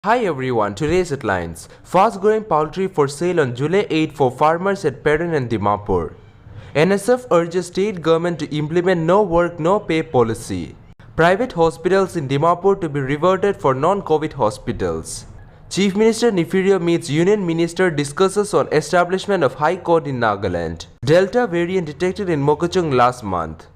Hi everyone, today's headlines. Fast-growing poultry for sale on July 8 for farmers at Peran and Dimapur. NSF urges state government to implement no work, no pay policy. Private hospitals in Dimapur to be reverted for non-COVID hospitals. Chief Minister Nefirio meets Union Minister, discusses on establishment of High Court in Nagaland. Delta variant detected in Mokokchung last month.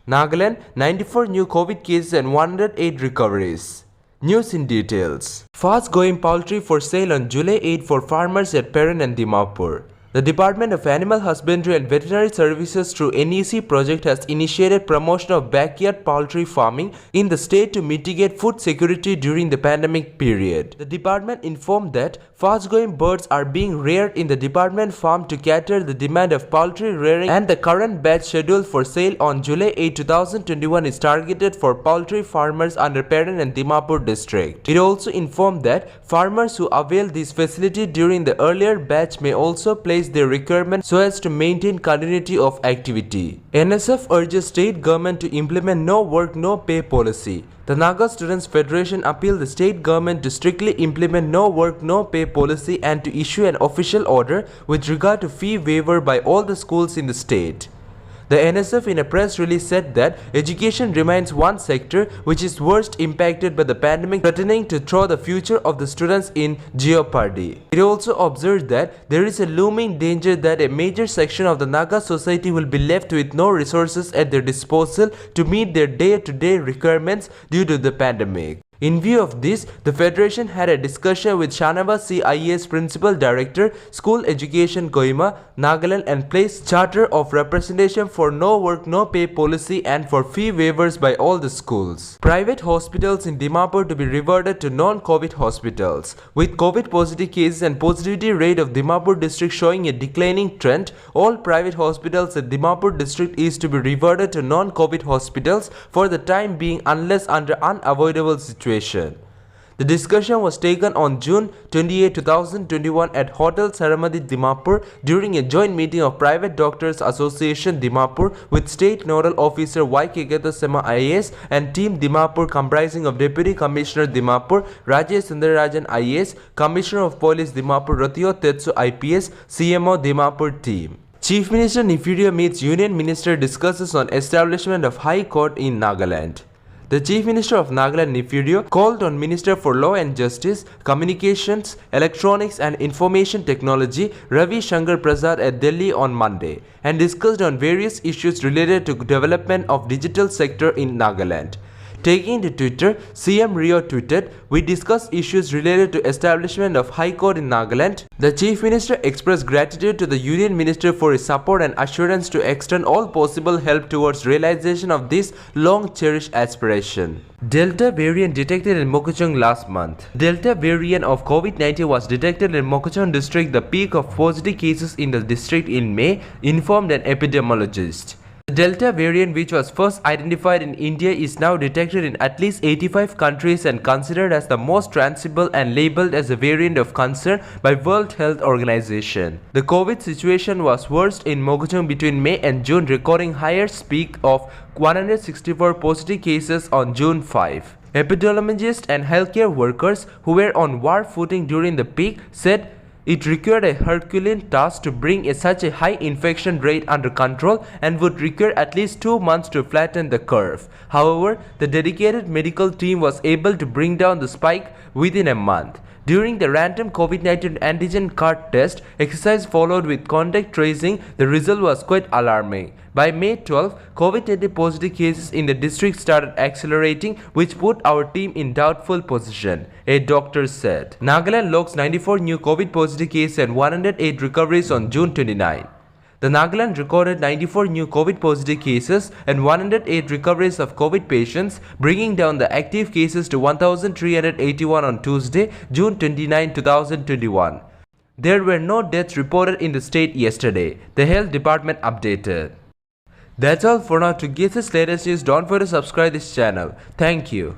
Nagaland, 94 new COVID cases and 108 recoveries. News in details. Fast-going poultry for sale on July 8 for farmers at Peran and Dimapur. The Department of Animal Husbandry and Veterinary Services through NEC project has initiated promotion of backyard poultry farming in the state to mitigate food security during the pandemic period. The department informed that fast-growing birds are being reared in the department farm to cater the demand of poultry rearing, and the current batch scheduled for sale on July 8, 2021 is targeted for poultry farmers under Peran and Dimapur district. It also informed that farmers who avail this facility during the earlier batch may also place their requirement so as to maintain continuity of activity. NSF urges state government to implement no work, no pay policy. The Naga Students Federation appealed the state government to strictly implement no work, no pay policy and to issue an official order with regard to fee waiver by all the schools in the state. The NSF in a press release said that education remains one sector which is worst impacted by the pandemic, threatening to throw the future of the students in jeopardy. It also observed that there is a looming danger that a major section of the Naga society will be left with no resources at their disposal to meet their day-to-day requirements due to the pandemic. In view of this, the Federation had a discussion with Shanava C. IAS Principal Director, School Education Kohima, Nagaland and placed Charter of Representation for no work, no pay policy and for fee waivers by all the schools. Private hospitals in Dimapur to be reverted to non-COVID hospitals. With COVID positive cases and positivity rate of Dimapur district showing a declining trend, all private hospitals at Dimapur district is to be reverted to non-COVID hospitals for the time being unless under unavoidable situation. The discussion was taken on June 28, 2021 at Hotel Saramadi Dimapur during a joint meeting of Private Doctors Association Dimapur with State Nodal Officer Y. Kekata Sema IAS and Team Dimapur comprising of Deputy Commissioner Dimapur Rajesh Sundarajan IAS, Commissioner of Police Dimapur Ratio Tetsu IPS, CMO Dimapur team. Chief Minister Nefirio meets Union Minister, discusses on establishment of High Court in Nagaland. The Chief Minister of Nagaland Nefirio called on Minister for Law and Justice, Communications, Electronics and Information Technology Ravi Shankar Prasad at Delhi on Monday and discussed on various issues related to development of digital sector in Nagaland. Taking to Twitter, CM Rio tweeted, "We discussed issues related to establishment of High Court in Nagaland." The Chief Minister expressed gratitude to the Union Minister for his support and assurance to extend all possible help towards realization of this long-cherished aspiration. Delta variant detected in Mokokchung last month. Delta variant of COVID-19 was detected in Mokokchung district, the peak of positive cases in the district in May, informed an epidemiologist. The Delta variant, which was first identified in India, is now detected in at least 85 countries and considered as the most transmissible and labeled as a variant of concern by World Health Organization. The COVID situation was worst in Mokokchung between May and June, recording highest peak of 164 positive cases on June 5. Epidemiologists and healthcare workers who were on war footing during the peak said it required a Herculean task to bring such a high infection rate under control and would require at least 2 months to flatten the curve. However, the dedicated medical team was able to bring down the spike within a month. During the random COVID-19 antigen card test exercise followed with contact tracing, the result was quite alarming. By May 12, COVID-19 positive cases in the district started accelerating, which put our team in doubtful position, a doctor said. Nagaland logs 94 new COVID positive cases and 108 recoveries on June 29. The Nagaland recorded 94 new COVID positive cases and 108 recoveries of COVID patients, bringing down the active cases to 1,381 on Tuesday, June 29, 2021. There were no deaths reported in the state yesterday, the health department updated. That's all for now. To get this latest news, don't forget to subscribe this channel. Thank you.